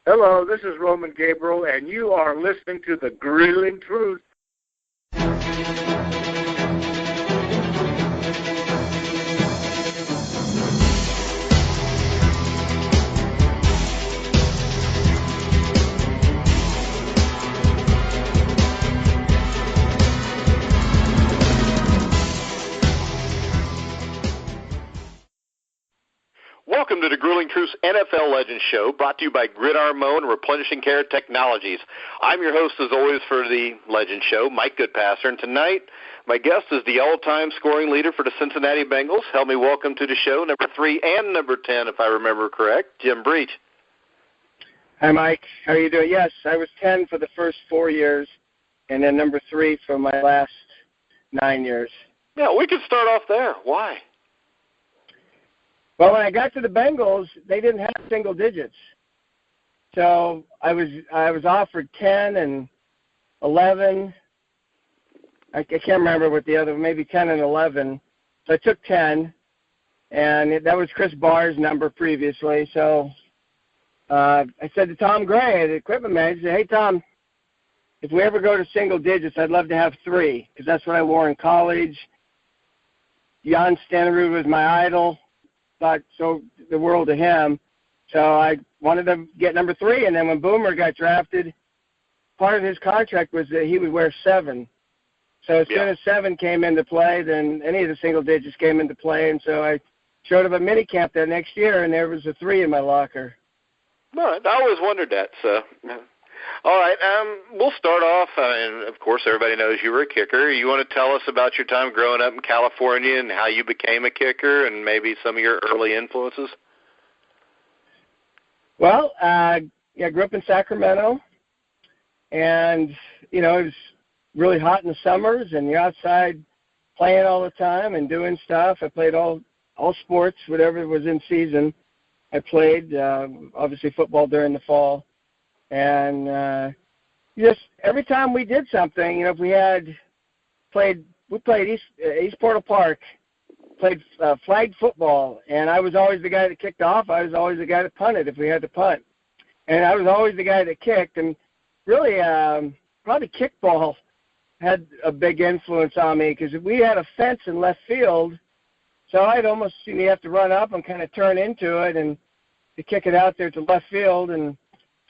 Hello, this is Roman Gabriel, and you are listening to The Grilling Truth. Welcome to the Grueling Truths NFL Legends Show, brought to you by Gridiron Mow and Replenishing Care Technologies. I'm your host, as always, for the Legends Show, Mike Goodpaster, and tonight my guest is the all-time scoring leader for the Cincinnati Bengals. Help me welcome to the show, number 3 and number 10, if I remember correct, Jim Breech. Hi, Mike. How are you doing? Yes, I was 10 for the first 4 years, and then number 3 for my last 9 years. Yeah, we could start off there. Why? Well, when I got to the Bengals, they didn't have single digits. So I was offered 10 and 11. I can't remember what the other, maybe 10 and 11. So I took 10, and that was Chris Barr's number previously. So I said to Tom Gray, the equipment manager, hey, Tom, if we ever go to single digits, I'd love to have 3, because that's what I wore in college. Jan Stenerud was my idol. Thought so the world of him. So I wanted to get number 3, and then when Boomer got drafted, part of his contract was that he would wear 7. So as soon as 7 came into play, then any of the single digits came into play, and so I showed up at minicamp that next year, and there was a 3 in my locker. All right. I always wondered that. So, all right. We'll start off, and of course, everybody knows you were a kicker. You want to tell us about your time growing up in California and how you became a kicker and maybe some of your early influences? Well, I grew up in Sacramento, and, it was really hot in the summers, and you're outside playing all the time and doing stuff. I played all sports, whatever was in season. I played, obviously, football during the fall. And just every time we did something, if we played East Portal Park, played flag football, and I was always the guy that kicked off. I was always the guy that punted if we had to punt. And I was always the guy that kicked. And really, probably kickball had a big influence on me because we had a fence in left field, so I'd almost have to run up and kind of turn into it and to kick it out there to left field. And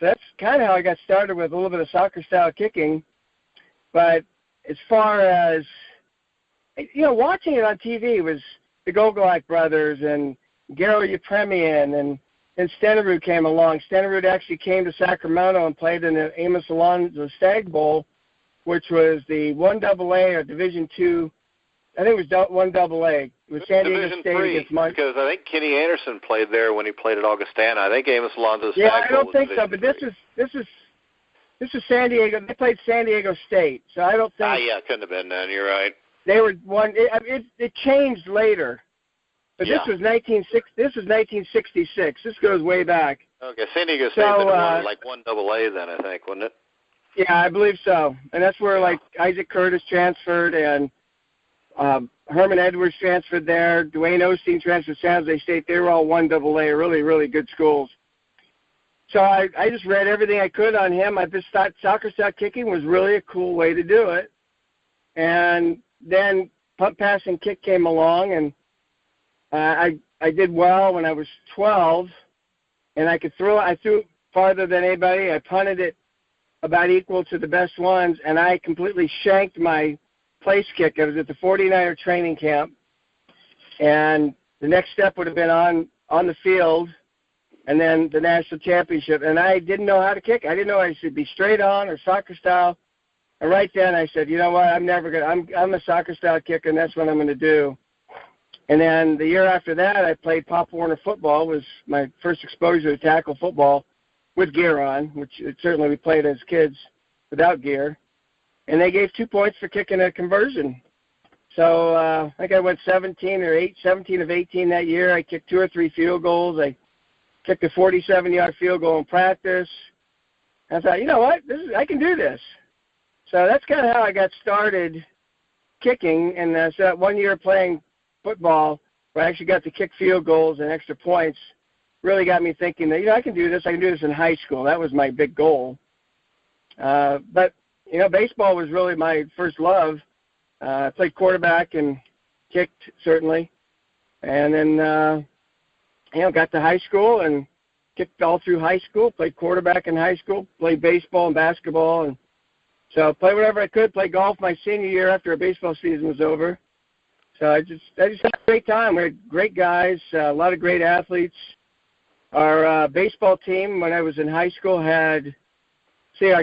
so that's kind of how I got started with a little bit of soccer-style kicking. But as far as, watching it on TV was the Gogolak brothers and Garo Yepremian, and then Stenerud came along. Stenerud actually came to Sacramento and played in the Amos Alonzo Stag Bowl, which was the 1AA or Division II. I think it was 1AA. It was San Diego Division State 3, against Mike. because I think Kenny Anderson played there when he played at Augustana. I think Amos Alonzo's I don't think so, but this is San Diego. They played San Diego State, so I don't think. Couldn't have been then. You're right. They were one. It changed later, but this was 1966. This goes way back. Okay, San Diego State was like 1AA then, I think, wasn't it? Yeah, I believe so, and that's where like Isaac Curtis transferred and Herman Edwards transferred there. Dwayne Osteen transferred to San Jose State. They were all 1AA, really, really good schools. So I just read everything I could on him. I just thought soccer-style kicking was really a cool way to do it. And then punt, pass, and kick came along, and I did well when I was 12, and I could throw. I threw farther than anybody. I punted it about equal to the best ones, and I completely shanked my place kick. I was at the 49er training camp, and the next step would have been on the field, and then the national championship. And I didn't know how to kick. I didn't know I should be straight on or soccer style. And right then I said, you know what, I'm a soccer style kicker, and that's what I'm going to do. And then the year after that, I played Pop Warner football. Was my first exposure to tackle football with gear on, which certainly we played as kids without gear. And they gave 2 points for kicking a conversion. So I think I went 17 of 18 that year. I kicked 2 or 3 field goals. I kicked a 47-yard field goal in practice. I thought, you know what, I can do this. So that's kind of how I got started kicking. And so that 1 year playing football where I actually got to kick field goals and extra points, really got me thinking that, I can do this. I can do this in high school. That was my big goal. But, baseball was really my first love. I played quarterback and kicked, certainly. And then, got to high school and kicked all through high school, played quarterback in high school, played baseball and basketball. And so played whatever I could, played golf my senior year after a baseball season was over. So I just had a great time. We had great guys, a lot of great athletes. Our baseball team, when I was in high school, our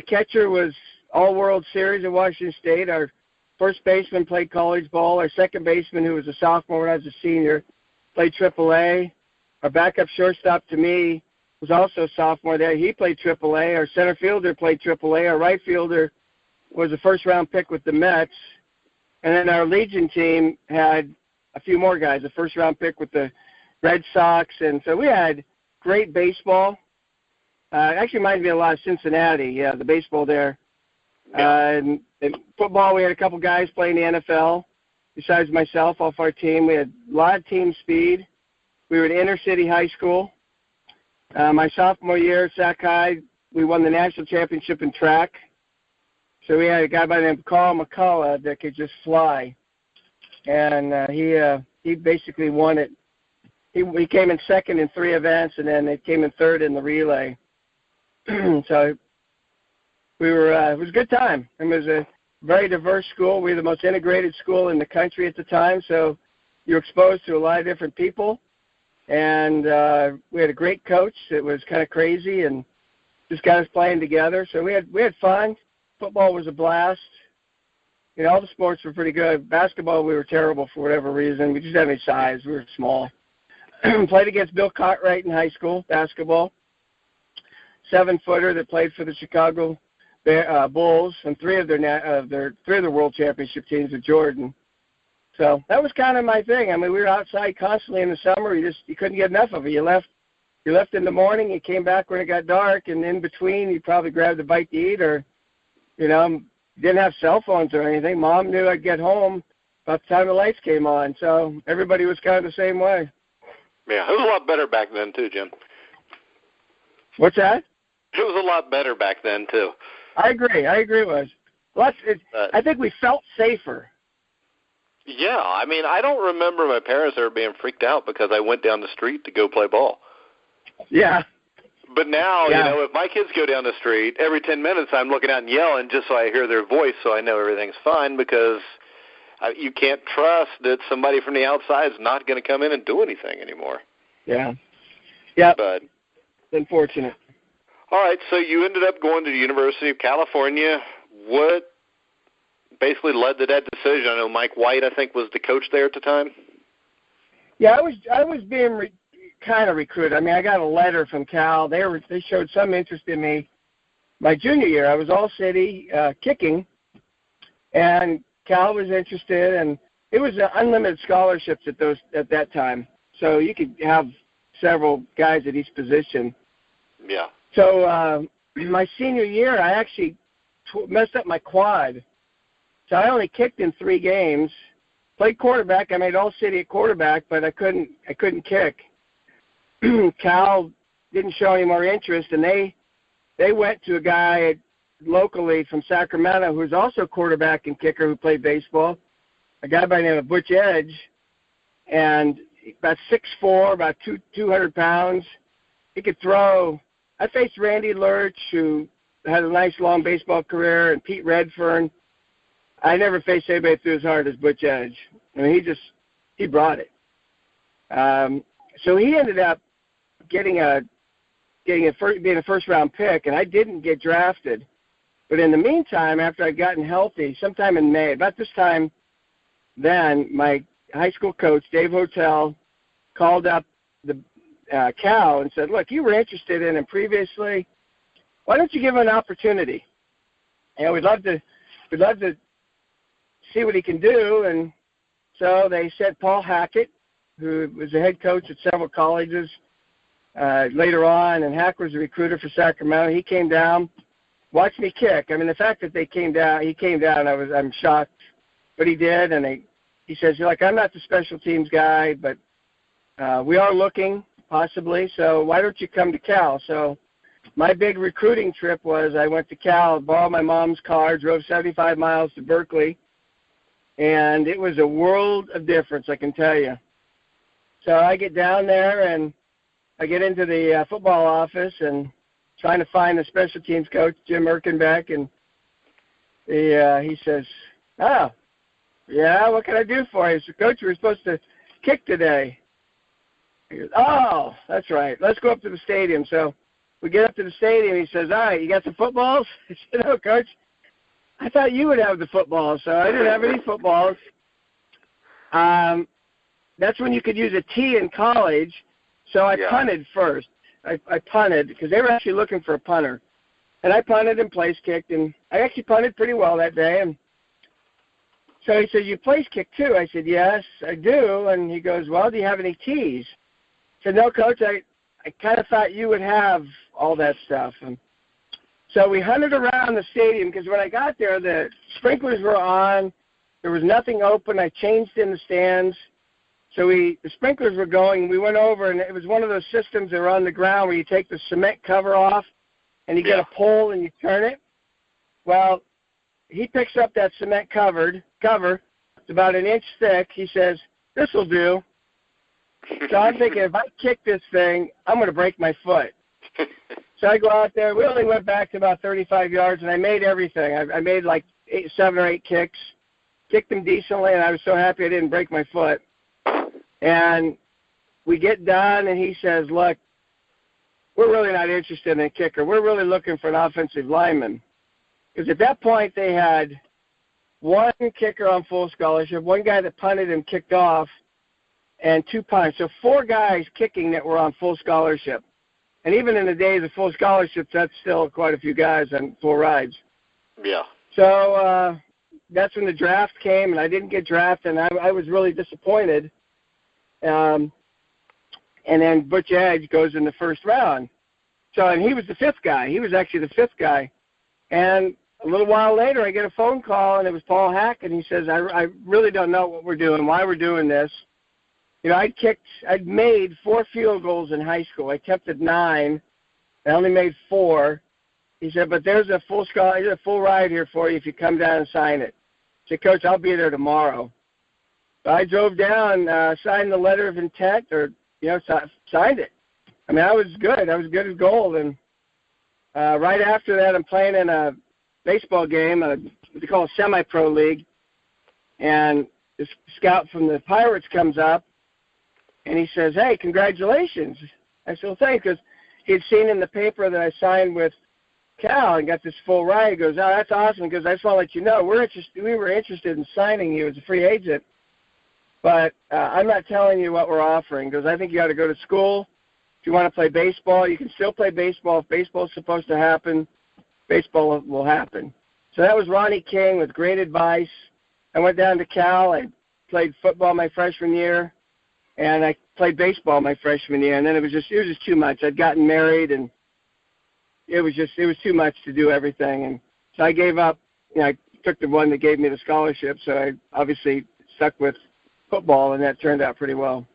catcher was All-World Series at Washington State. Our first baseman played college ball. Our second baseman, who was a sophomore when I was a senior, played AAA. Our backup shortstop, to me, was also a sophomore there. He played AAA. Our center fielder played AAA. Our right fielder was a first-round pick with the Mets. And then our Legion team had a few more guys, a first-round pick with the Red Sox. And so we had great baseball. Actually reminds me a lot of Cincinnati, the baseball there. And football, we had a couple guys playing the NFL. Besides myself, off our team, we had a lot of team speed. We were at inner-city high school. My sophomore year at Sac High, we won the national championship in track. So we had a guy by the name of Carl McCullough that could just fly. And he basically won it. He came in second in 3 events, and then it came in third in the relay. So it was a good time. It was a very diverse school. We were the most integrated school in the country at the time, so you're exposed to a lot of different people. And we had a great coach that was kind of crazy and just got us playing together. So we had fun. Football was a blast. All the sports were pretty good. Basketball, we were terrible for whatever reason. We just didn't have any size. We were small. Played against Bill Cartwright in high school, basketball. 7-footer that played for the Chicago Bulls and 3 of their world championship teams with Jordan. So that was kind of my thing. I mean, we were outside constantly in the summer. You couldn't get enough of it. You left in the morning. You came back when it got dark, and in between, you probably grabbed a bite to eat, or didn't have cell phones or anything. Mom knew I'd get home about the time the lights came on. So everybody was kind of the same way. Yeah, it was a lot better back then too, Jim. What's that? It was a lot better back then too. I agree. It was. I think we felt safer. Yeah, I mean, I don't remember my parents ever being freaked out because I went down the street to go play ball. Yeah. But now, if my kids go down the street, every 10 minutes I'm looking out and yelling just so I hear their voice so I know everything's fine, because you can't trust that somebody from the outside is not going to come in and do anything anymore. Yeah. Yeah. But it's unfortunate. All right, so you ended up going to the University of California. What basically led to that decision? I know Mike White, I think, was the coach there at the time. Yeah, I was being kind of recruited. I mean, I got a letter from Cal. They showed some interest in me. My junior year, I was all city kicking, and Cal was interested, and it was unlimited scholarships at that time, so you could have several guys at each position. Yeah. So my senior year, I actually messed up my quad, so I only kicked in 3 games. Played quarterback. I made all city at quarterback, but I couldn't kick. Cal didn't show any more interest, and they went to a guy locally from Sacramento who's also quarterback and kicker who played baseball, a guy by the name of Butch Edge, and about 6'4", about 200 pounds. He could throw. I faced Randy Lurch, who had a nice long baseball career, and Pete Redfern. I never faced anybody threw as hard as Butch Edge. I mean, he brought it. So he ended up being a first-round pick, and I didn't get drafted. But in the meantime, after I'd gotten healthy, sometime in May, about this time then, my high school coach, Dave Hotel, called up the Cal and said, look, you were interested in him previously. Why don't you give him an opportunity? And we'd love to see what he can do. And so they said Paul Hackett, who was a head coach at several colleges later on, and Hack was a recruiter for Sacramento. He came down, watched me kick. I mean, the fact that he came down, I'm shocked, but he did. And he says, I'm not the special teams guy, but we are looking possibly. So why don't you come to Cal? So my big recruiting trip was I went to Cal, borrowed my mom's car, drove 75 miles to Berkeley, and it was a world of difference, I can tell you. So I get down there, and I get into the football office and trying to find the special teams coach, Jim Erkenbeck, and he says, "Oh, yeah, what can I do for you?" So, Coach, we're supposed to kick today. He goes, "Oh, that's right. Let's go up to the stadium." So we get up to the stadium. He says, "All right, you got some footballs?" I said, "No, Coach. I thought you would have the footballs." So I didn't have any footballs. That's when you could use a tee in college. So I punted first. I punted because they were actually looking for a punter. And I punted and place kicked, and I actually punted pretty well that day. And so he said, "You place kick too?" I said, "Yes, I do." And he goes, "Well, do you have any tees?" I said, "No, Coach, I kind of thought you would have all that stuff." And so we hunted around the stadium because when I got there, the sprinklers were on. There was nothing open. I changed in the stands. So the sprinklers were going. We went over, and it was one of those systems that are on the ground where you take the cement cover off, and you get a pole and you turn it. Well, he picks up that cement cover. It's about an inch thick. He says, "This will do." So I'm thinking, if I kick this thing, I'm going to break my foot. So I go out there. We only went back to about 35 yards, and I made everything. I made like 7 or 8 kicks, kicked them decently, and I was so happy I didn't break my foot. And we get done, and he says, "Look, we're really not interested in a kicker. We're really looking for an offensive lineman." Because at that point, they had one kicker on full scholarship, one guy that punted and kicked off, and 2 punts. So 4 guys kicking that were on full scholarship. And even in the days of full scholarships, that's still quite a few guys on full rides. Yeah. So that's when the draft came, and I didn't get drafted, and I was really disappointed. And then Butch Edge goes in the first round. So, and he was the 5th guy. He was actually the 5th guy. And a little while later, I get a phone call, and it was Paul Hack, and he says, I really don't know what we're doing, why we're doing this. You know, I'd made 4 field goals in high school. I attempted 9. I only made 4. He said, "But there's a full ride here for you if you come down and sign it." I said, "Coach, I'll be there tomorrow." So I drove down, signed the letter of intent, signed it. I mean, I was good. I was good as gold. And right after that, I'm playing in a baseball game, what they call a semi-pro league. And this scout from the Pirates comes up, and he says, "Hey, congratulations." I said, "Well, thanks," because he had seen in the paper that I signed with Cal and got this full ride. He goes, "Oh, that's awesome," because I just want to let you know, we were interested in signing you as a free agent. But I'm not telling you what we're offering because I think you got to go to school. If you want to play baseball, you can still play baseball. If baseball is supposed to happen, baseball will happen. So that was Ronnie King with great advice. I went down to Cal. I played football my freshman year, and I played baseball my freshman year. And then it was just too much. I'd gotten married, and it was too much to do everything. And so I gave up. I took the one that gave me the scholarship. So I obviously stuck with football, and that turned out pretty well.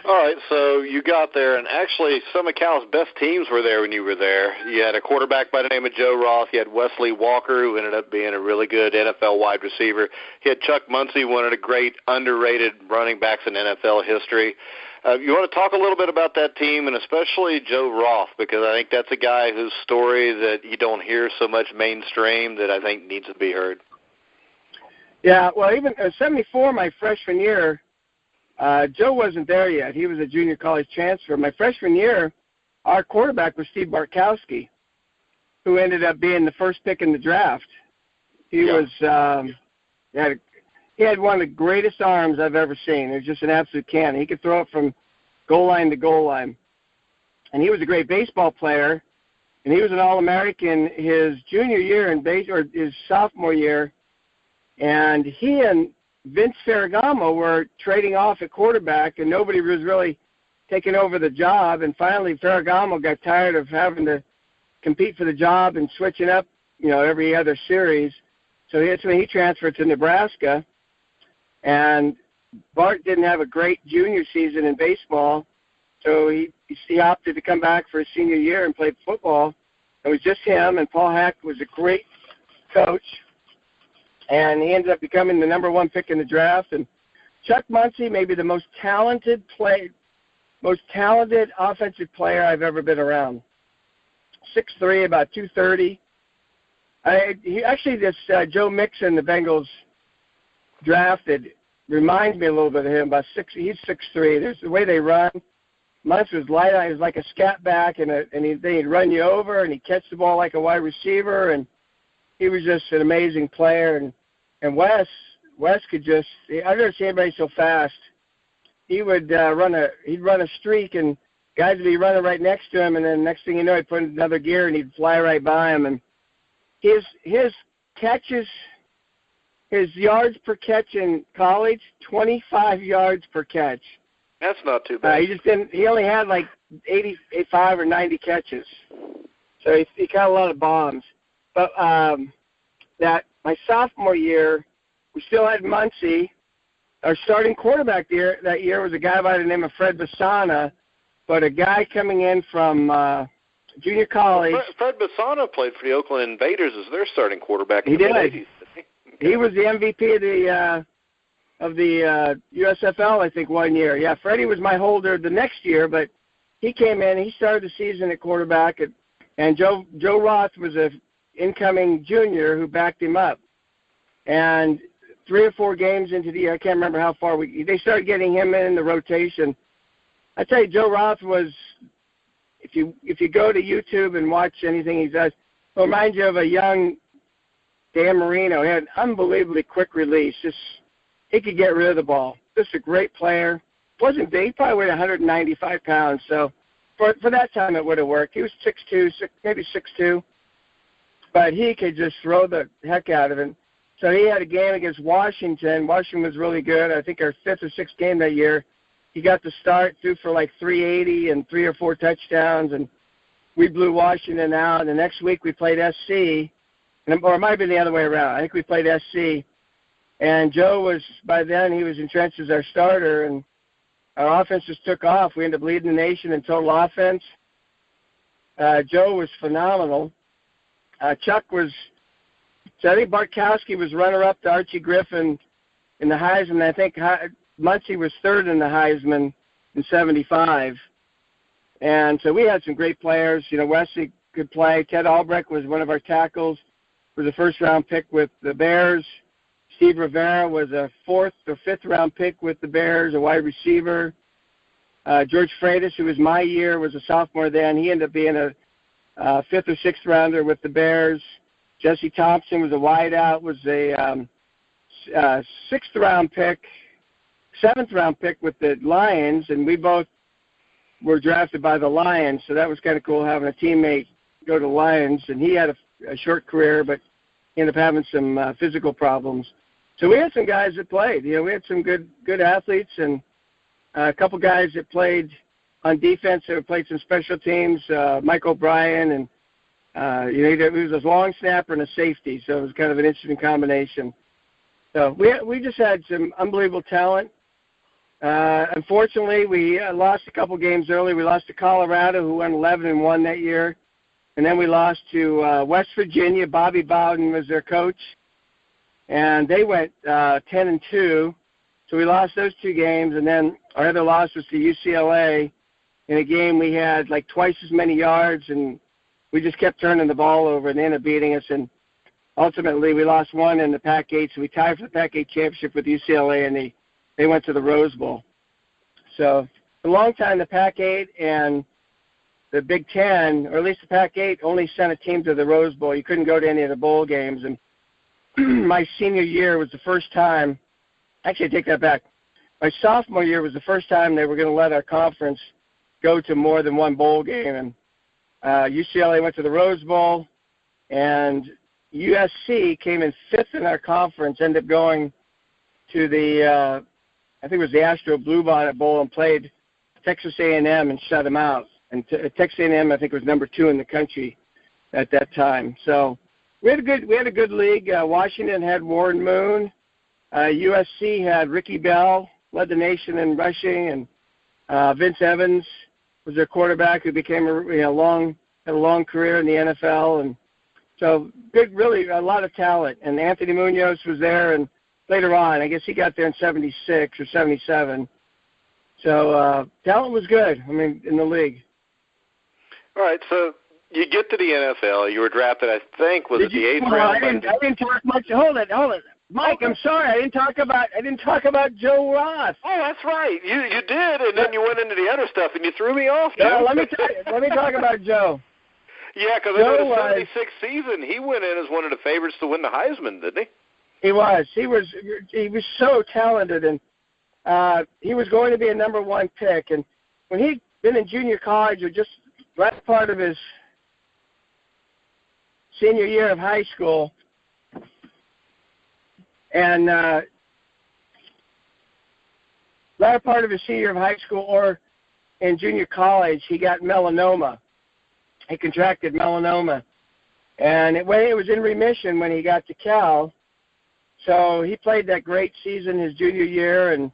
All right, so you got there, and actually some of Cal's best teams were there when you were there. You had a quarterback by the name of Joe Roth. You had Wesley Walker, who ended up being a really good NFL wide receiver. You had Chuck Muncie, one of the great underrated running backs in NFL history. You want to talk a little bit about that team, and especially Joe Roth, because I think that's a guy whose story that you don't hear so much mainstream that I think needs to be heard. Yeah, well, even 74, my freshman year, Joe wasn't there yet. He was a junior college transfer. My freshman year, our quarterback was Steve Bartkowski, who ended up being the first pick in the draft. He had one of the greatest arms I've ever seen. It was just an absolute cannon. He could throw it from goal line to goal line. And he was a great baseball player, and he was an All-American his junior year or his sophomore year. And he and Vince Ferragamo were trading off at quarterback, and nobody was really taking over the job. And finally, Ferragamo got tired of having to compete for the job and switching up, every other series. So that's when he transferred to Nebraska. And Bart didn't have a great junior season in baseball. So he opted to come back for his senior year and played football. It was just him, and Paul Hack was a great coach, and he ended up becoming the number 1 pick in the draft. And Chuck Muncie, maybe the most talented offensive player I've ever been around. 6'3", about 230. Joe Mixon, the Bengals drafted, reminds me a little bit of him. He's 6'3". There's the way they run. Muntz was light on. He was like a scat back, and he'd run you over, and he'd catch the ball like a wide receiver, and he was just an amazing player. And Wes could just – I've never seen anybody so fast. He would run a streak, and guys would be running right next to him, and then next thing you know, he'd put in another gear, and he'd fly right by him. And his catches, his yards per catch in college, 25 yards per catch. That's not too bad. He only had like 85 or 90 catches, so he caught a lot of bombs. But that my sophomore year, we still had Muncie. Our starting quarterback that year was a guy by the name of Fred Bassana, but a guy coming in from junior college. Fred Bassana played for the Oakland Invaders as their starting quarterback in the mid-80s. Did. He was the MVP of the USFL, I think, one year. Yeah, Freddie was my holder the next year, but he came in. He started the season at quarterback, and Joe Roth was an incoming junior who backed him up. And 3 or 4 games into the year, I can't remember how far they started getting him in the rotation. I tell you, Joe Roth was, if you go to YouTube and watch anything he does, it'll remind you of a young Dan Marino. He had an unbelievably quick release. He could get rid of the ball. Just a great player. Wasn't big. He probably weighed 195 pounds. So for that time, it would have worked. He was 6'2", maybe 6'2", but he could just throw the heck out of it. So he had a game against Washington. Washington was really good. I think our 5th or 6th game that year. He got the start, threw for like 380 and 3 or 4 touchdowns, and we blew Washington out. And the next week we played SC, or it might have been the other way around. I think we played SC. And Joe was, by then, he was entrenched as our starter, and our offense just took off. We ended up leading the nation in total offense. Joe was phenomenal. Chuck was, so I think Bartkowski was runner-up to Archie Griffin in the Heisman. I think Muncie was 3rd in the Heisman in 75. And so we had some great players. Wesley could play. Ted Albrecht was one of our tackles, was a first-round pick with the Bears. Steve Rivera was a 4th or 5th round pick with the Bears, a wide receiver. George Freitas, who was my year, was a sophomore then. He ended up being a 5th or 6th rounder with the Bears. Jesse Thompson was a wideout, was a 6th round pick, 7th round pick with the Lions, and we both were drafted by the Lions, so that was kind of cool having a teammate go to the Lions. And he had a short career, but he ended up having some physical problems. So we had some guys that played. We had some good athletes, and a couple guys that played on defense that played some special teams. Mike O'Brien, and he was a long snapper and a safety, so it was kind of an interesting combination. So we just had some unbelievable talent. Unfortunately, we lost a couple games early. We lost to Colorado, who went 11-1 that year. And then we lost to West Virginia. Bobby Bowden was their coach. And they went 10-2. So we lost those 2 games. And then our other loss was to UCLA. In a game we had like twice as many yards, and we just kept turning the ball over, and they ended up beating us. And ultimately we lost 1 in the Pac-8. So we tied for the Pac-8 championship with UCLA, and they went to the Rose Bowl. So for a long time, the Pac-8 and the Big Ten, or at least the Pac-8, only sent a team to the Rose Bowl. You couldn't go to any of the bowl games. And my senior year was the first time – actually, I take that back. My sophomore year was the first time they were going to let our conference go to more than 1 bowl game. And UCLA went to the Rose Bowl, and USC came in 5th in our conference, ended up going to the I think it was the Astro Bluebonnet Bowl, and played Texas A&M and shut them out. And Texas A&M, I think, was number 2 in the country at that time. So we had a good league. Washington had Warren Moon. USC had Ricky Bell, led the nation in rushing, and Vince Evans. was their quarterback who became had a long career in the NFL, and so good, really a lot of talent. And Anthony Munoz was there, and later on, I guess he got there in '76 or '77. So talent was good. I mean, in the league. All right, so you get to the NFL. You were drafted, I think, was it the 8th round? I didn't talk much. Hold it, Mike. I'm sorry, I didn't talk about Joe Roth. Oh, that's right. You did, and then you went into the other stuff, and you threw me off. No, let me talk about Joe. Yeah, because in the '76 season, he went in as one of the favorites to win the Heisman, didn't he? He was. He was so talented, and he was going to be a number 1 pick. And when he'd been in junior college, or just right part of his senior year of high school, and latter part of his senior year of high school or in junior college, he got melanoma. He contracted melanoma, and it was in remission when he got to Cal. So he played that great season his junior year, and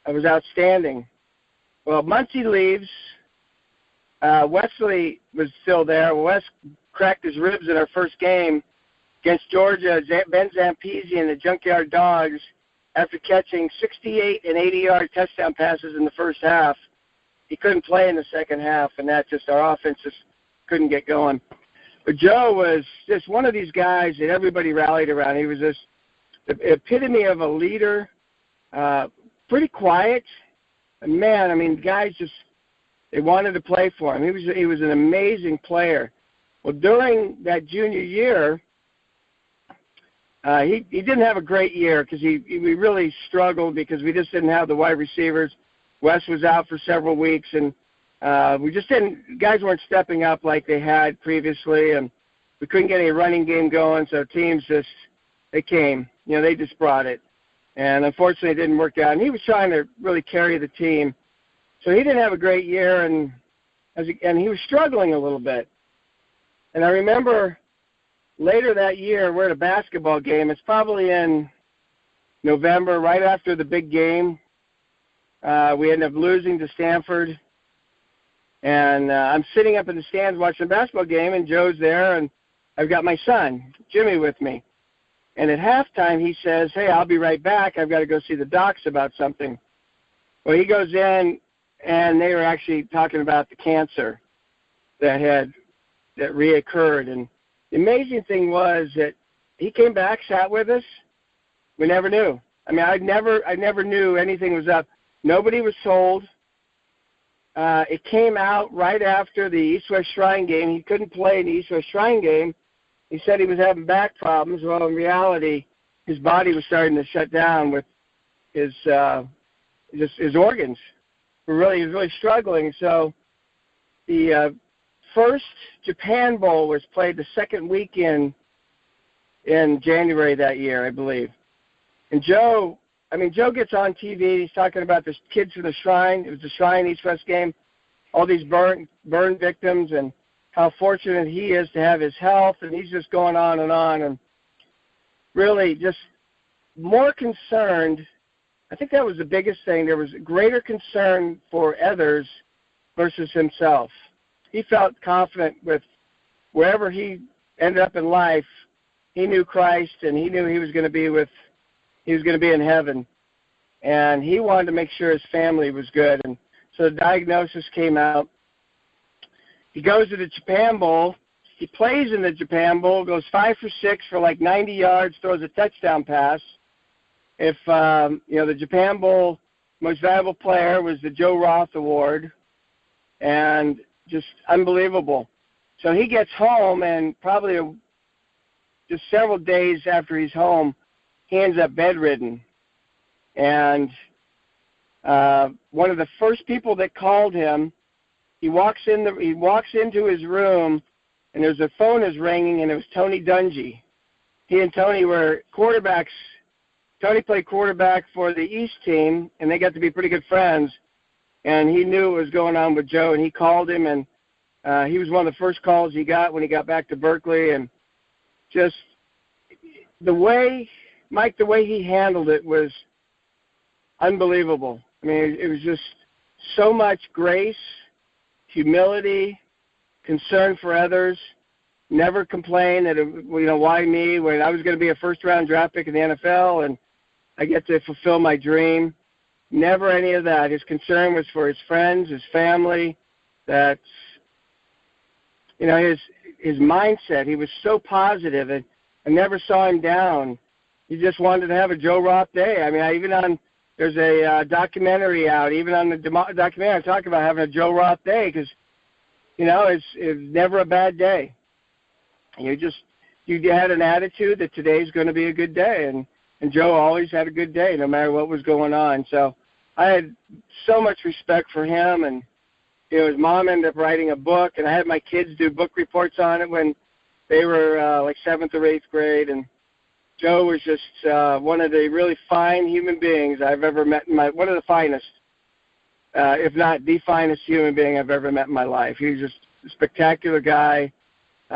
it was outstanding. Well, Muncie leaves. Wesley was still there. Wes cracked his ribs in our first game against Georgia. Ben Zampese and the Junkyard Dogs, after catching 68 and 80-yard touchdown passes in the first half, he couldn't play in the second half, and that just our offense just couldn't get going. But Joe was just one of these guys that everybody rallied around. He was just the epitome of a leader, pretty quiet. And man, I mean, guys just, they wanted to play for him. He was an amazing player. Well, during that junior year, he didn't have a great year because we really struggled because we just didn't have the wide receivers. Wes was out for several weeks, and guys weren't stepping up like they had previously, and we couldn't get any running game going, so teams they came. They just brought it. And unfortunately it didn't work out. And he was trying to really carry the team. So he didn't have a great year, and he was struggling a little bit. And I remember later that year, we're at a basketball game. It's probably in November, right after the big game. We ended up losing to Stanford. And I'm sitting up in the stands watching a basketball game, and Joe's there, and I've got my son, Jimmy, with me. And at halftime, he says, "Hey, I'll be right back. I've got to go see the docs about something." Well, he goes in, and they were actually talking about the cancer that reoccurred. And the amazing thing was that he came back, sat with us. We never knew. I mean, I never knew anything was up. Nobody was told. It came out right after the East-West Shrine game. He couldn't play in the East-West Shrine game. He said he was having back problems. Well, in reality, his body was starting to shut down with his organs. He was really struggling. So the first Japan Bowl was played the second weekend in January that year, I believe. And Joe gets on TV. He's talking about the kids from the Shrine. It was the Shrine East-West game. All these burn victims and how fortunate he is to have his health. And he's just going on, and really just more concerned. I think that was the biggest thing. There was greater concern for others versus himself. He felt confident with wherever he ended up in life. He knew Christ, and he knew he was going to be in heaven. And he wanted to make sure his family was good. And so the diagnosis came out. He goes to the Japan Bowl. He plays in the Japan Bowl, goes 5 for 6 for like 90 yards, throws a touchdown pass. If, the Japan Bowl most valuable player was the Joe Roth Award, and just unbelievable. So he gets home, and probably just several days after he's home, he ends up bedridden. And one of the first people that called him, he walks into his room, and there's a phone is ringing, and it was Tony Dungy. He and Tony were quarterbacks. Tony played quarterback for the East team, and they got to be pretty good friends. And he knew what was going on with Joe, and he called him, and he was one of the first calls he got when he got back to Berkeley. And just the way he handled it was unbelievable. I mean, it was just so much grace, humility, concern for others, never complained that, why me when I was going to be a first-round draft pick in the NFL and I get to fulfill my dream. Never any of that. His concern was for his friends, his family. That's, his mindset. He was so positive, and I never saw him down. He just wanted to have a Joe Roth day. I mean, there's a documentary out. Even on the documentary, I talk about having a Joe Roth day because, it's never a bad day. You had an attitude that today's going to be a good day, and Joe always had a good day no matter what was going on. So I had so much respect for him, and his mom ended up writing a book, and I had my kids do book reports on it when they were like 7th or 8th grade, and Joe was just one of the really fine human beings I've ever met one of the finest, if not the finest human being I've ever met in my life. He was just a spectacular guy.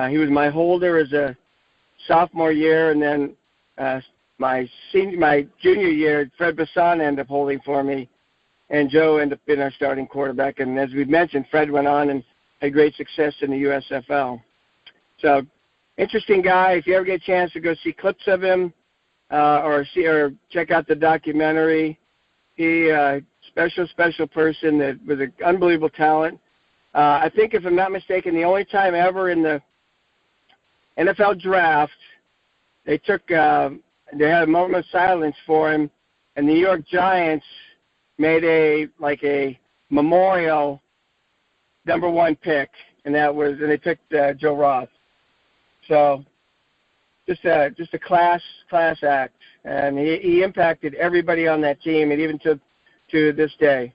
He was my holder as a sophomore year, and then my junior year, Fred Bassan ended up holding for me, and Joe ended up being our starting quarterback. And as we've mentioned, Fred went on and had great success in the USFL. So, interesting guy. If you ever get a chance to go see clips of him or check out the documentary, he special person that was an unbelievable talent. I think, if I'm not mistaken, the only time ever in the NFL draft they had a moment of silence for him, and the New York Giants made a memorial number 1 pick, and they picked Joe Roth. So just a class act, and he impacted everybody on that team, and even to this day.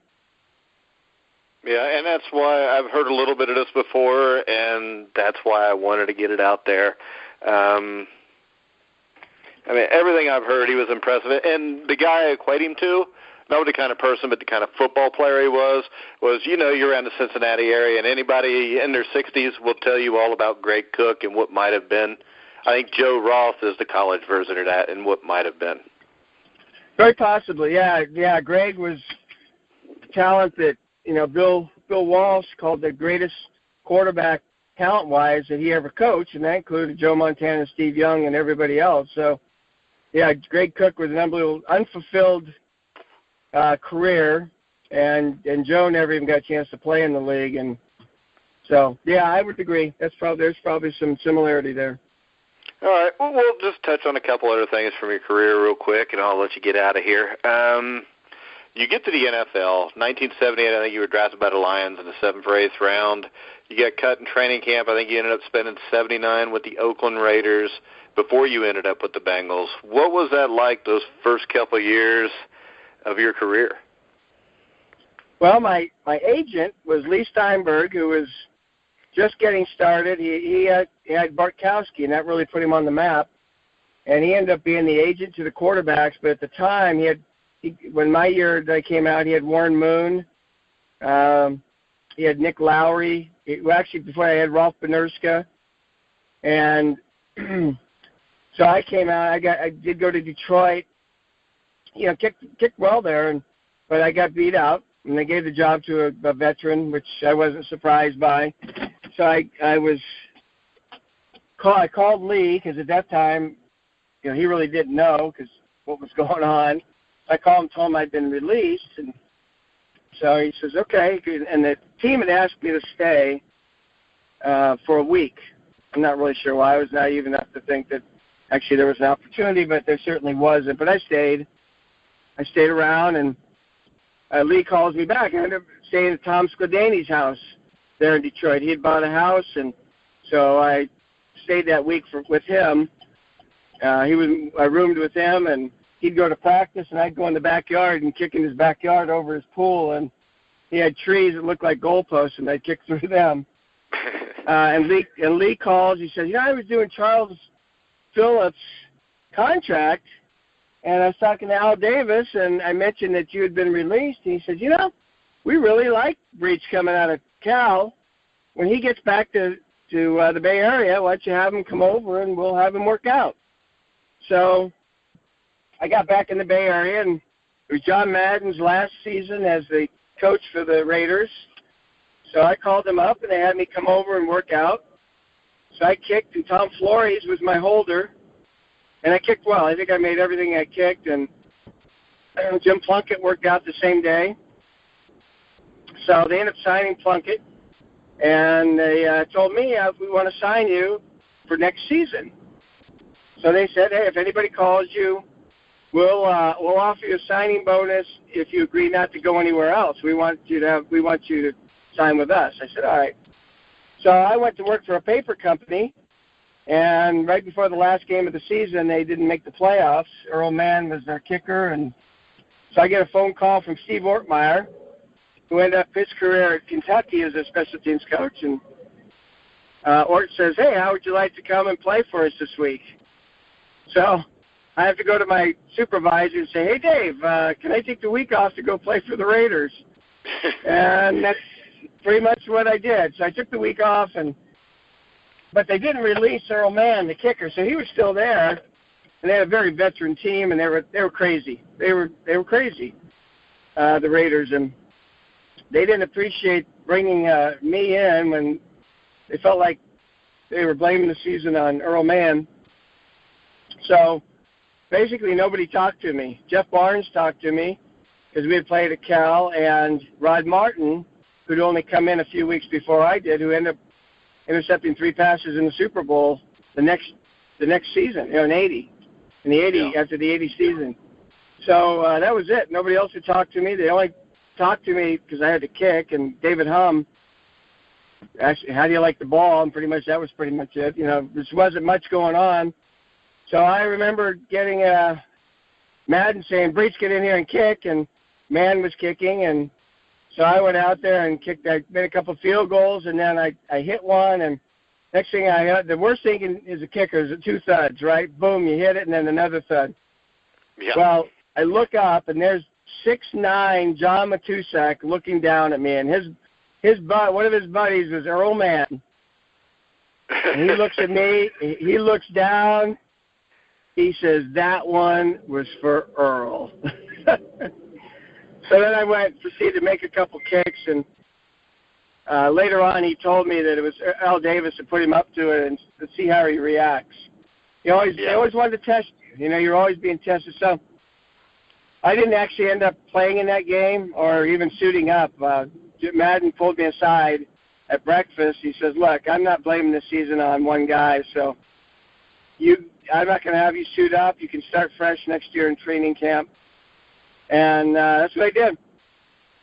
Yeah, and that's why I've heard a little bit of this before, and that's why I wanted to get it out there. Everything I've heard, he was impressive. And the guy I equate him to, not the kind of person, but the kind of football player he was you're around the Cincinnati area, and anybody in their 60s will tell you all about Greg Cook and what might have been. I think Joe Roth is the college version of that and what might have been. Very possibly, yeah. Greg was a talent that, Bill Walsh called the greatest quarterback talent-wise that he ever coached, and that included Joe Montana, Steve Young, and everybody else. So, yeah, Greg Cook was an unbelievable, unfulfilled career, and Joe never even got a chance to play in the league. And so, yeah, I would agree. There's probably some similarity there. All right. Well, we'll just touch on a couple other things from your career real quick, and I'll let you get out of here. You get to the NFL, 1978, I think you were drafted by the Lions in the 7th or 8th round. You got cut in training camp. I think you ended up spending 79 with the Oakland Raiders before you ended up with the Bengals. What was that like, those first couple of years of your career? Well, my agent was Lee Steinberg, who was just getting started. He had Bartkowski, and that really put him on the map. And he ended up being the agent to the quarterbacks. But at the time, when my year that I came out, he had Warren Moon. He had Nick Lowry. Actually, before I had Ralph Benerska. And so I came out. I did go to Detroit. Kicked well there, but I got beat out, and they gave the job to a veteran, which I wasn't surprised by. So I called Lee because at that time, he really didn't know because what was going on. I called him, told him I'd been released, and so he says, okay. And the team had asked me to stay for a week. I'm not really sure why. I was naive enough to think that actually there was an opportunity, but there certainly wasn't. But I stayed around, and Lee calls me back. I ended up staying at Tom Skladany's house there in Detroit. He had bought a house, and so I stayed that week with him. I roomed with him, and he'd go to practice, and I'd go in the backyard and kick in his backyard over his pool, and he had trees that looked like goalposts, and I'd kick through them. And Lee calls. He says, I was doing Charles Phillips' contract, and I was talking to Al Davis, and I mentioned that you had been released. And he said, we really like Breech coming out of Cal. When he gets back to the Bay Area, why don't you have him come over, and we'll have him work out. So I got back in the Bay Area, and it was John Madden's last season as the coach for the Raiders. So I called them up, and they had me come over and work out. So I kicked, and Tom Flores was my holder, and I kicked well. I think I made everything I kicked, and Jim Plunkett worked out the same day. So they ended up signing Plunkett, and they told me, we want to sign you for next season. So they said, hey, if anybody calls you, we'll offer you a signing bonus if you agree not to go anywhere else. We want you to sign with us. I said, all right. So I went to work for a paper company, and right before the last game of the season, they didn't make the playoffs. Earl Mann was their kicker, and so I get a phone call from Steve Ortmeyer, who ended up his career at Kentucky as a special teams coach. And Ort says, hey, how would you like to come and play for us this week? So I have to go to my supervisor and say, hey, Dave, can I take the week off to go play for the Raiders? And that's pretty much what I did. So I took the week off, but they didn't release Earl Mann, the kicker, so he was still there. And they had a very veteran team, and they were crazy. They were crazy, the Raiders, and they didn't appreciate bringing me in when they felt like they were blaming the season on Earl Mann. So basically nobody talked to me. Jeff Barnes talked to me because we had played at Cal, and Rod Martin, who'd only come in a few weeks before I did, who ended up intercepting 3 passes in the Super Bowl the next season, in the 80 after the 80 season. So that was it. Nobody else would talk to me. They only talked to me because I had to kick, and David Humm asked, how do you like the ball? And that was pretty much it. There wasn't much going on. So I remember getting Madden saying, Breech, get in here and kick, and Mann was kicking, and so I went out there and kicked. I made a couple of field goals, and then I hit one, and next thing the worst thing is a kicker is 2 thuds, right? Boom, you hit it, and then another thud. Yeah. Well, I look up, and there's 6'9" John Matusak looking down at me, and one of his buddies was Earl Mann. And he looks at me, he looks down, he says, that one was for Earl. So then I proceeded to make a couple kicks, and later on he told me that it was Al Davis that put him up to it and to see how he reacts. They always wanted to test you. You're always being tested. So I didn't actually end up playing in that game or even suiting up. Madden pulled me aside at breakfast. He says, look, I'm not blaming this season on one guy, so I'm not going to have you suit up. You can start fresh next year in training camp. And that's what I did.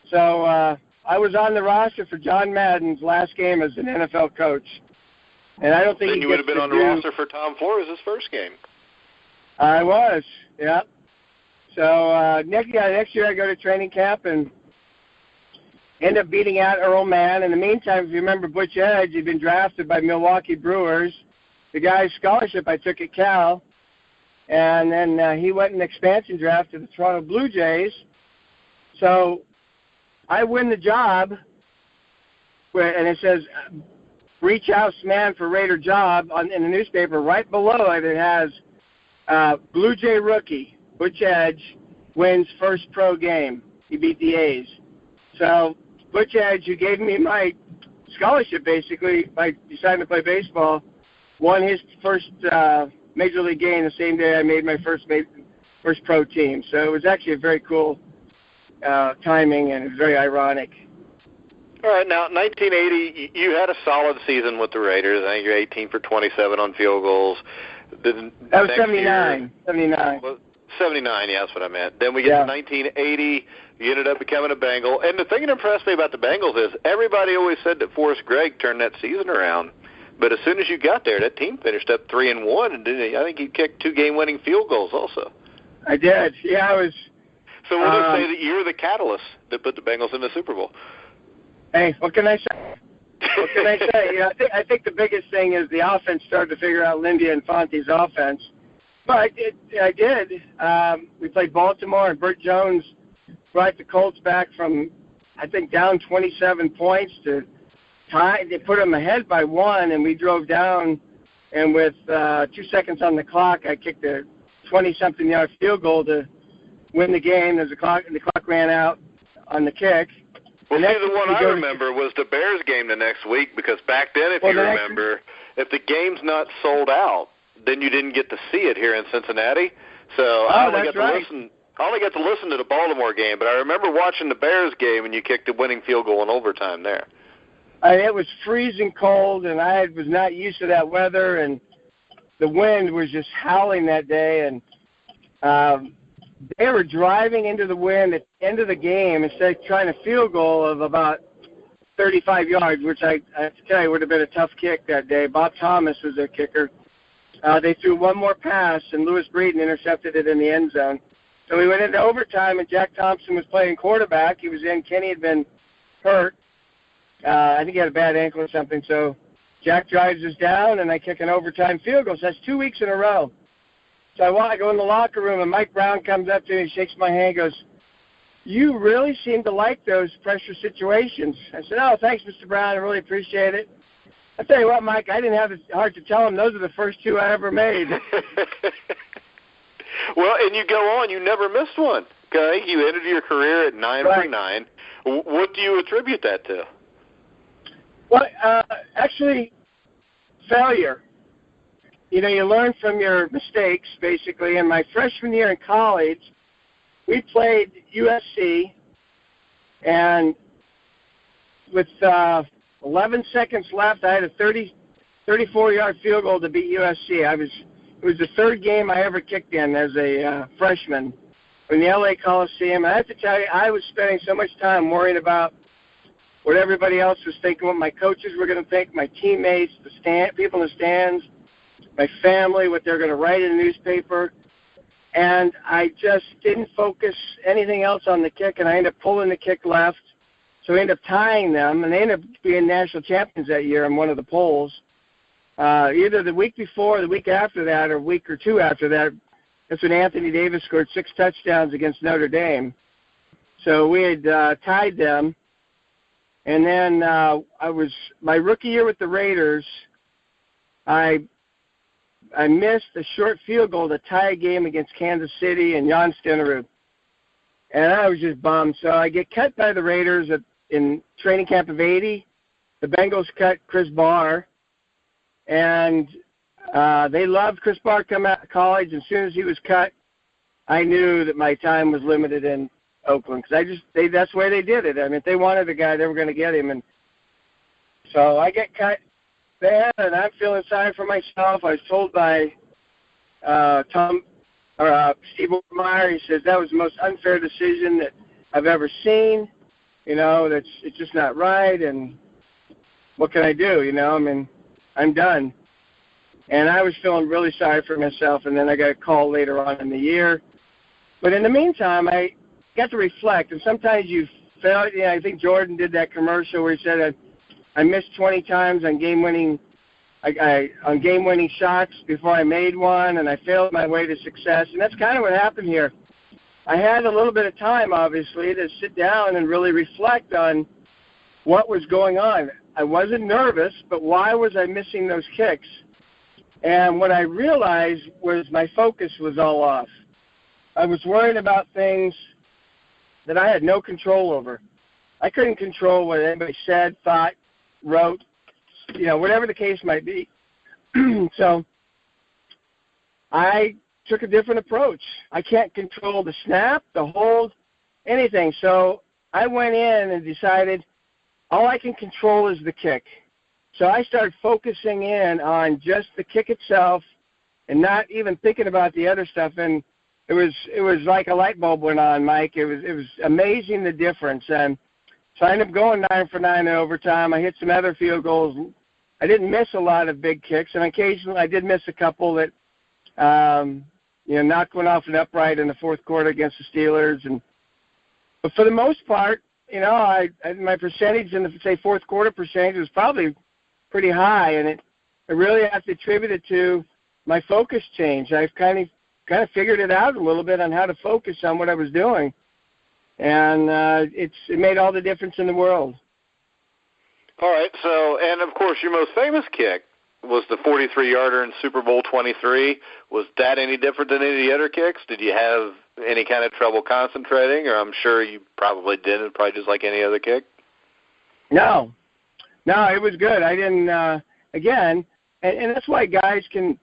So I was on the roster for John Madden's last game as an NFL coach. And I don't think you would have been on the roster for Tom Flores' first game. I was, yeah. So next year I go to training camp and end up beating out Earl Mann. In the meantime, if you remember Butch Edge, he'd been drafted by Milwaukee Brewers. The guy's scholarship I took at Cal. And then he went in the expansion draft to the Toronto Blue Jays. So I win the job, and it says, Breech House man for Raider job in the newspaper. Right below it, it has Blue Jay rookie, Butch Edge, wins first pro game. He beat the A's. So Butch Edge, who gave me my scholarship basically by deciding to play baseball, won his first Major League game the same day I made my first pro team. So it was actually a very cool timing, and it was very ironic. All right, now 1980, you had a solid season with the Raiders. I think you're 18 for 27 on field goals. That was 79. 79. Well, 79, yeah, that's what I meant. Then we get to 1980. You ended up becoming a Bengal. And the thing that impressed me about the Bengals is everybody always said that Forrest Gregg turned that season around. But as soon as you got there, that team finished up 3-1, and I think you kicked 2 game-winning field goals also. I did. Yeah, I was. So we'll just say that you're the catalyst that put the Bengals in the Super Bowl. Hey, what can I say? What can I say? I think the biggest thing is the offense started to figure out Lindy and Fonte's offense. But I did. We played Baltimore, and Burt Jones brought the Colts back from, I think, down 27 points to tie. They put them ahead by 1, and we drove down. And with 2 seconds on the clock, I kicked a 20-something yard field goal to win the game. As the clock ran out on the kick. Well, see, the one I remember was the Bears game the next week, because back then, if you remember, if the game's not sold out, then you didn't get to see it here in Cincinnati. So I only got to listen to the Baltimore game, but I remember watching the Bears game, and you kicked the winning field goal in overtime there. It was freezing cold, and I was not used to that weather, and the wind was just howling that day, and they were driving into the wind at the end of the game instead of trying a field goal of about 35 yards, which I have to tell you would have been a tough kick that day. Bob Thomas was their kicker. They threw one more pass, and Lewis Breeden intercepted it in the end zone. So we went into overtime, and Jack Thompson was playing quarterback. He was in. Kenny had been hurt. I think he had a bad ankle or something. So Jack drives us down, and I kick an overtime field goal. So that's 2 weeks in a row. So I go in the locker room, and Mike Brown comes up to me and shakes my hand and goes, "You really seem to like those pressure situations." I said, "Oh, thanks, Mr. Brown. I really appreciate it." I'll tell you what, Mike, I didn't have the heart to tell him those are the first two I ever made. Well, and you go on. You never missed one. Okay? You ended your career at 9 for 9. What do you attribute that to? Well, actually, failure. You know, you learn from your mistakes, basically. In my freshman year in college, we played USC, and with 11 seconds left, I had a 34-yard field goal to beat USC. It was the third game I ever kicked in as a freshman in the LA Coliseum. And I have to tell you, I was spending so much time worrying about what everybody else was thinking, what my coaches were going to think, my teammates, people in the stands, my family, what they're going to write in the newspaper. And I just didn't focus anything else on the kick, and I ended up pulling the kick left. So we ended up tying them, and they ended up being national champions that year in one of the polls. Either the week before, the week after that, or a week or two after that, that's when Anthony Davis scored 6 touchdowns against Notre Dame. So we had tied them. And then my rookie year with the Raiders, I missed a short field goal to tie a game against Kansas City and Jan Stenerud. And I was just bummed. So I get cut by the Raiders in training camp of 80. The Bengals cut Chris Barr. And they loved Chris Barr coming out of college. As soon as he was cut, I knew that my time was limited in Oakland, because that's the way they did it. I mean, if they wanted a guy, they were going to get him. And so I get cut there, and I'm feeling sorry for myself. I was told by Steve Meyer, he says, that was the most unfair decision that I've ever seen. You know, it's just not right, and what can I do? You know, I mean, I'm done. And I was feeling really sorry for myself, and then I got a call later on in the year. But in the meantime, I got to reflect, and sometimes you fail. You know, I think Jordan did that commercial where he said I missed 20 times on game-winning shots before I made one, and I failed my way to success. And that's kind of what happened here. I had a little bit of time, obviously, to sit down and really reflect on what was going on. I wasn't nervous, but why was I missing those kicks? And what I realized was my focus was all off. I was worrying about things that I had no control over. I couldn't control what anybody said, thought, wrote, you know, whatever the case might be. So I took a different approach. I can't control the snap, the hold, anything. So I went in and decided all I can control is the kick. So I started focusing in on just the kick itself and not even thinking about the other stuff. And it was like a light bulb went on, Mike. It was amazing the difference. And so I ended up going 9 for 9 in overtime. I hit some other field goals. I didn't miss a lot of big kicks, and occasionally I did miss a couple that, knocked one off an upright in the fourth quarter against the Steelers. But for the most part, you know, my percentage in the, say, fourth quarter percentage was probably pretty high, and I really have to attribute it to my focus change. I've kind of figured it out a little bit on how to focus on what I was doing, and it made all the difference in the world. All right, so, and of course your most famous kick was the 43-yarder in Super Bowl 23. Was that any different than any of the other kicks? Did you have any kind of trouble concentrating, or I'm sure you probably didn't, probably just like any other kick? No, it was good. I didn't, again, and that's why guys can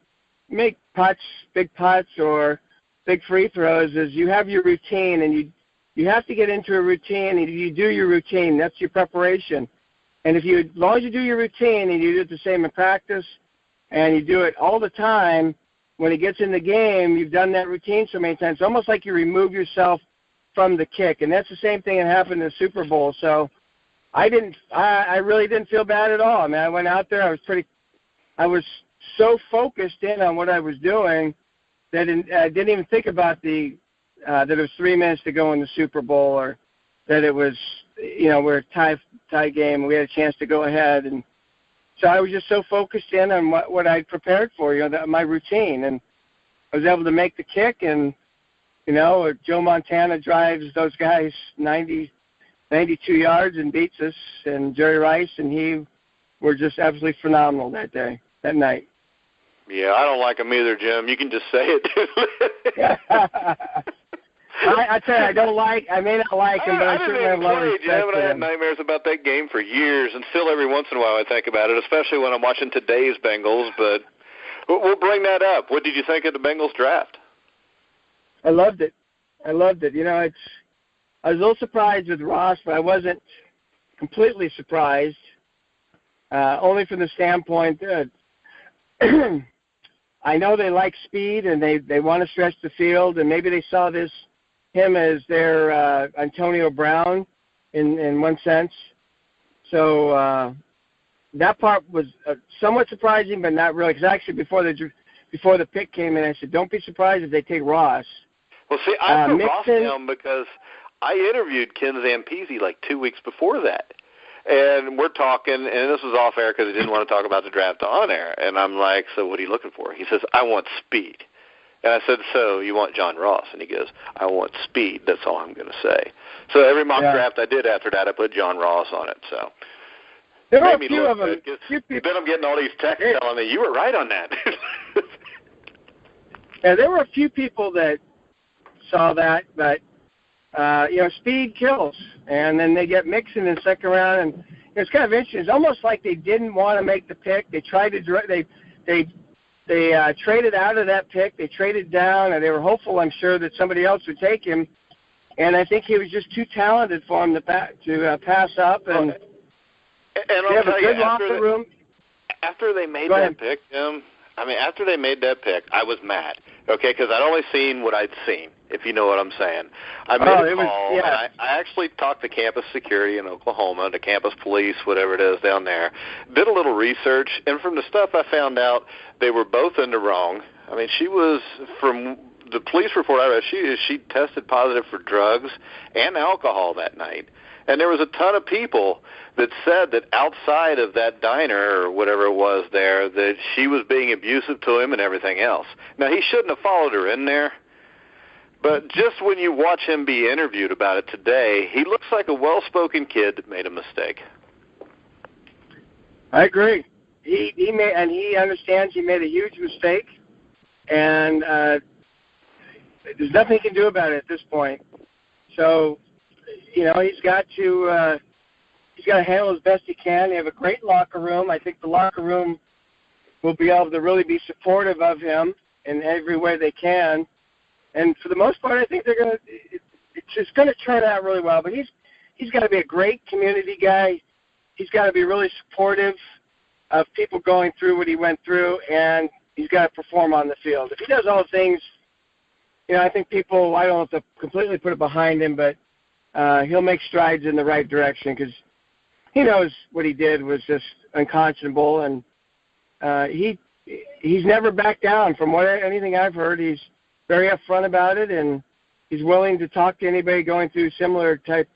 make putts, big putts or big free throws, is you have your routine, and you have to get into a routine, and you do your routine. That's your preparation. And as long as you do your routine and you do it the same in practice and you do it all the time, when it gets in the game, you've done that routine so many times. It's almost like you remove yourself from the kick. And that's the same thing that happened in the Super Bowl. So I really didn't feel bad at all. I mean, I went out there, I was so focused in on what I was doing that I didn't even think about that it was 3 minutes to go in the Super Bowl, or that it was, we're a tie game and we had a chance to go ahead. And so I was just so focused in on what I'd prepared for, my routine. And I was able to make the kick, and, Joe Montana drives those guys 92 yards and beats us, and Jerry Rice and he were just absolutely phenomenal that night. Yeah, I don't like them either, Jim. You can just say it. I tell you, I may not like him, but I certainly have a lot of respect Jim, for and I had him. nightmares about that game for years, and still every once in a while I think about it, especially when I'm watching today's Bengals. But we'll bring that up. What did you think of the Bengals draft? I loved it. I was a little surprised with Ross, but I wasn't completely surprised, only from the standpoint that I know they like speed and they want to stretch the field, and maybe they saw him as their Antonio Brown in one sense. So that part was somewhat surprising, but not really, because actually before the pick came in, I said, don't be surprised if they take Ross. Well, see, I put Ross down because I interviewed Ken Zampese like 2 weeks before that. And we're talking, and this was off air because he didn't want to talk about the draft on air. And I'm like, so what are you looking for? He says, I want speed. And I said, so you want John Ross? And he goes, I want speed. That's all I'm going to say. So every mock draft I did after that, I put John Ross on it. So there were a few of them. Then I'm getting all these texts telling me, you were right on that. Yeah, there were a few people that saw that, but speed kills, and then they get Mixon in the second round, and it's kind of interesting. It's almost like they didn't want to make the pick. They tried to they traded out of that pick. They traded down, and they were hopeful, I'm sure, that somebody else would take him. And I think he was just too talented for him to pass up. And I'll have tell a you, good locker room. After they made that pick, Jim, after they made that pick, I was mad, okay, because I'd only seen what I'd seen, if you know what I'm saying. I made a call, and I actually talked to campus security in Oklahoma, to campus police, whatever it is down there, did a little research, and from the stuff I found out, they were both in the wrong. I mean, she was, from the police report I read, she tested positive for drugs and alcohol that night. And there was a ton of people that said that outside of that diner or whatever it was there, that she was being abusive to him and everything else. Now, he shouldn't have followed her in there, but just when you watch him be interviewed about it today, he looks like a well-spoken kid that made a mistake. I agree. He understands he made a huge mistake, and there's nothing he can do about it at this point. So, he's got to handle as best he can. They have a great locker room. I think the locker room will be able to really be supportive of him in every way they can. And for the most part, I think it's just going to turn out really well. But he's got to be a great community guy. He's got to be really supportive of people going through what he went through, and he's got to perform on the field. If he does all the things, I think people, I don't have to completely put it behind him, but he'll make strides in the right direction, because he knows what he did was just unconscionable, and he's never backed down from anything I've heard. He's very upfront about it, and he's willing to talk to anybody going through similar type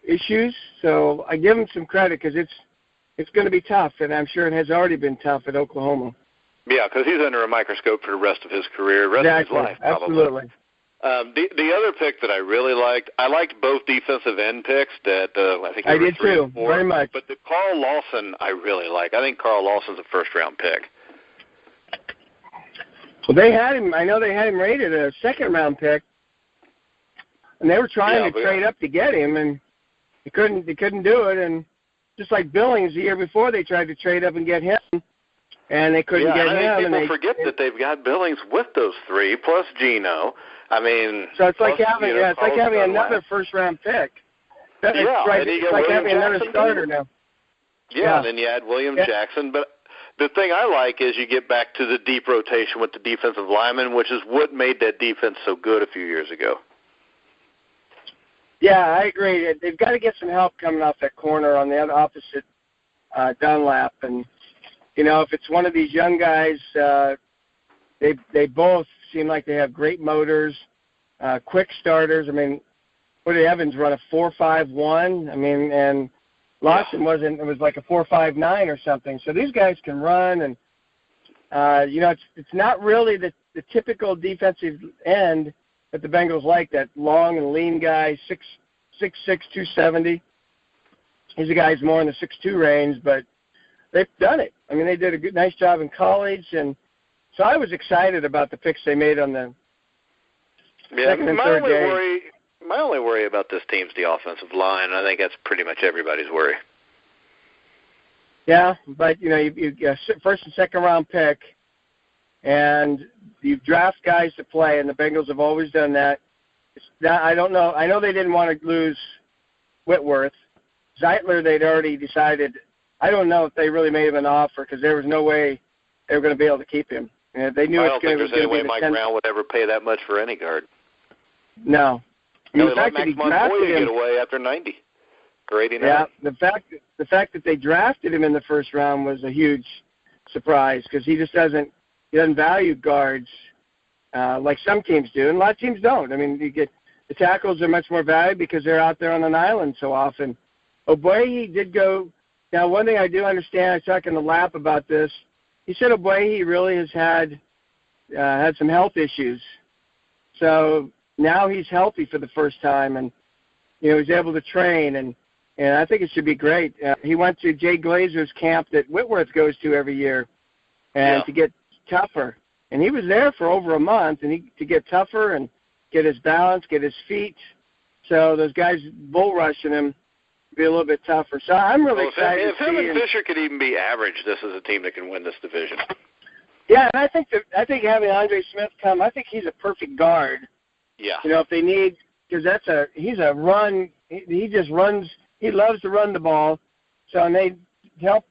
issues. So I give him some credit, because it's going to be tough, and I'm sure it has already been tough at Oklahoma. Yeah, because he's under a microscope for the rest of his career, rest of his life, probably. Absolutely. The other pick that I really liked, I liked both defensive end picks that I think I did too, very much. But the Carl Lawson I really like. I think Carl Lawson's a first-round pick. Well, they had him. I know they had him rated a second-round pick, and they were trying to trade up to get him. And They couldn't do it, and just like Billings the year before, they tried to trade up and get him, and they couldn't get him. And people forget that they've got Billings with those three plus Geno. I mean, so it's like having another first-round pick. It's like having another starter now. Yeah, and then you add William Jackson. But the thing I like is you get back to the deep rotation with the defensive linemen, which is what made that defense so good a few years ago. Yeah, I agree. They've got to get some help coming off that corner on the other opposite Dunlap. And, if it's one of these young guys, they both seem like they have great motors, quick starters. I mean, what did Evans run, a 4.51? I mean, and Lawson it was like a 4.59 or something. So these guys can run, and, it's not really the typical defensive end that the Bengals like, that long and lean guy, 6'6", 270. He's a guy who's more in the 6'2" range, but they've done it. I mean, they did a nice job in college, and so I was excited about the picks they made on the second and third day. My only worry about this team's the offensive line. I think that's pretty much everybody's worry. Yeah, but, you get a first and second round pick, and you draft guys to play, and the Bengals have always done that. I don't know. I know they didn't want to lose Whitworth. Zeitler, they'd already decided. I don't know if they really made him an offer because there was no way they were going to be able to keep him. And they knew I don't think there's any way Mike Brown would ever pay that much for any guard. No. The fact that he drafted him, get away after 90 or 89. Yeah, the fact that they drafted him in the first round was a huge surprise because he doesn't value guards like some teams do, and a lot of teams don't. I mean, the tackles are much more valued because they're out there on an island so often. Oboye did go. Now, one thing I do understand, I was talking to Lapp about this. He said Oboye really has had some health issues. So now he's healthy for the first time, and he's able to train, and I think it should be great. He went to Jay Glazer's camp that Whitworth goes to every year, and to get tougher. And he was there for over a month, and to get tougher and get his balance, get his feet. So those guys bull rushing him be a little bit tougher. So I'm really excited. If him and Fisher could even be average, this is a team that can win this division. Yeah, and I think having Andre Smith come, I think he's a perfect guard. Yeah. If they need, because he's a run. He just runs. He loves to run the ball. So and they help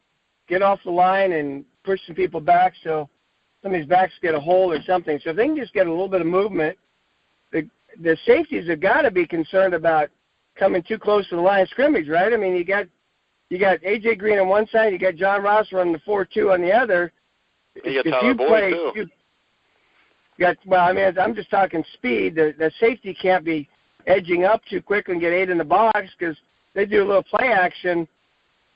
get off the line and push some people back so some of these backs get a hole or something. So if they can just get a little bit of movement, the safeties have got to be concerned about coming too close to the line of scrimmage, right? I mean, you got A.J. Green on one side, you got John Ross running the 4-2 on the other. You got Tyler Boyd, too. I'm just talking speed. The safety can't be edging up too quick and get 8 in the box because they do a little play action.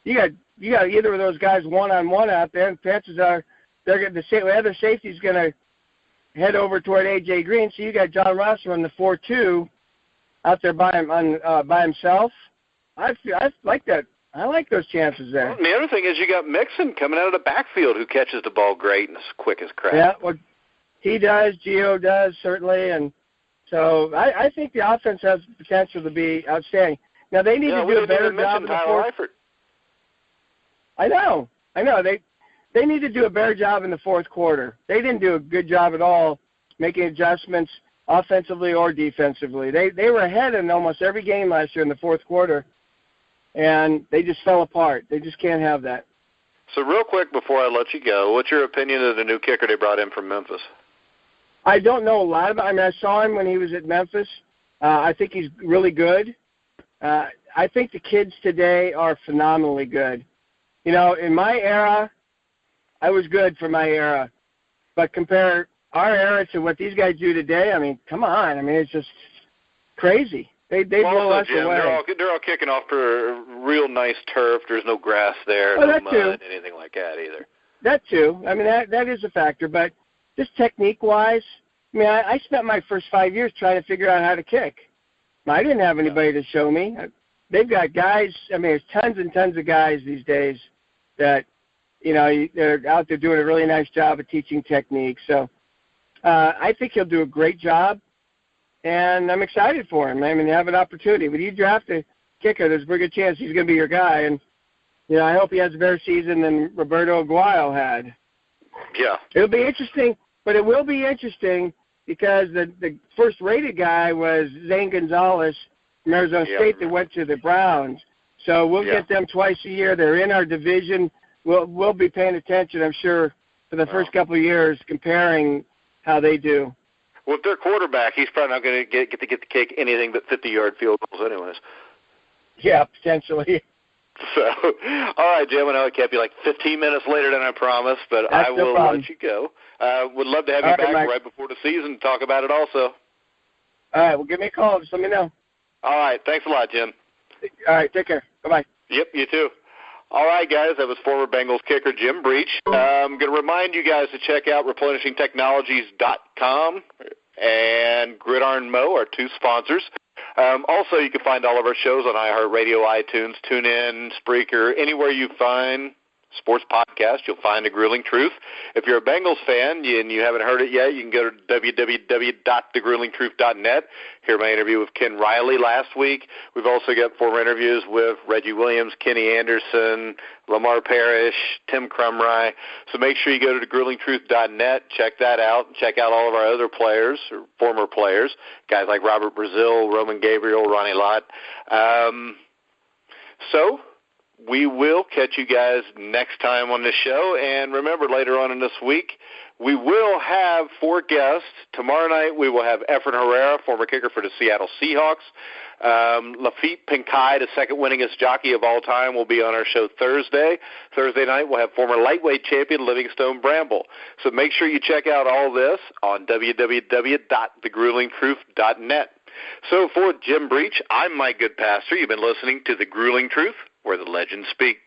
You got either of those guys one-on-one out there, and chances are the other safety's going to head over toward A.J. Green, so you got John Ross running the 4-2 out there by himself. I like that. I like those chances there. Well, the other thing is you got Mixon coming out of the backfield who catches the ball great and is quick as crap. Yeah, well, he does. Gio does, certainly. And so I think the offense has the potential to be outstanding. Now, they need to do a better job in the fourth. I know. They need to do a better job in the fourth quarter. They didn't do a good job at all making adjustments offensively or defensively. They were ahead in almost every game last year in the fourth quarter, and they just fell apart. They just can't have that. So real quick before I let you go, what's your opinion of the new kicker they brought in from Memphis? I don't know a lot about him. I saw him when he was at Memphis. I think he's really good. I think the kids today are phenomenally good. In my era, I was good for my era. But compare our era to what these guys do today, I mean, come on. I mean, it's just crazy. They blow us Jim, away. They're all kicking off for real nice turf. There's no grass there, no mud, anything like that either. That too. I mean, that is a factor. But just technique-wise, I mean, I spent my first 5 years trying to figure out how to kick. I didn't have anybody to show me. They've got guys. I mean, there's tons and tons of guys these days that, they're out there doing a really nice job of teaching technique. So I think he'll do a great job, and I'm excited for him. I mean, they have an opportunity. When you draft a kicker, there's a pretty good chance he's going to be your guy. And, you know, I hope he has a better season than Roberto Aguayo had. Yeah. It'll be interesting, but it will be interesting because the first-rated guy was Zane Gonzalez from Arizona State that went to the Browns. So we'll get them twice a year. They're in our division. We'll be paying attention, I'm sure, for the first couple of years, comparing how they do. Well, if their quarterback, he's probably not going to get to kick anything but 50-yard field goals anyways. Yeah, potentially. So, all right, Jim, I know I kept you like 15 minutes later than I promised, but I will let you go. Would love to have you back right before the season to talk about it also. All right, well, give me a call. Just let me know. All right, thanks a lot, Jim. All right, take care. Bye-bye. Yep, you too. All right, guys, that was former Bengals kicker Jim Breech. I'm going to remind you guys to check out replenishingtechnologies.com and Gridiron Mo, our two sponsors. Also, you can find all of our shows on iHeartRadio, iTunes, TuneIn, Spreaker, anywhere you find sports podcast, you'll find The Grueling Truth. If you're a Bengals fan and you haven't heard it yet, you can go to www.thegruelingtruth.net. Hear my interview with Ken Riley last week. We've also got former interviews with Reggie Williams, Kenny Anderson, Lamar Parrish, Tim Crumry. So make sure you go to thegruelingtruth.net, check that out, check out all of our other players, or former players, guys like Robert Brazil, Roman Gabriel, Ronnie Lott. So we will catch you guys next time on the show. And remember, later on in this week, we will have 4 guests. Tomorrow night, we will have Efren Herrera, former kicker for the Seattle Seahawks. Lafitte Pinkai, the second winningest jockey of all time, will be on our show Thursday. Thursday night, we'll have former lightweight champion Livingstone Bramble. So make sure you check out all this on www.thegruelingtruth.net. So for Jim Breech, I'm Mike Goodpaster. You've been listening to The Grueling Truth, where the legends speak.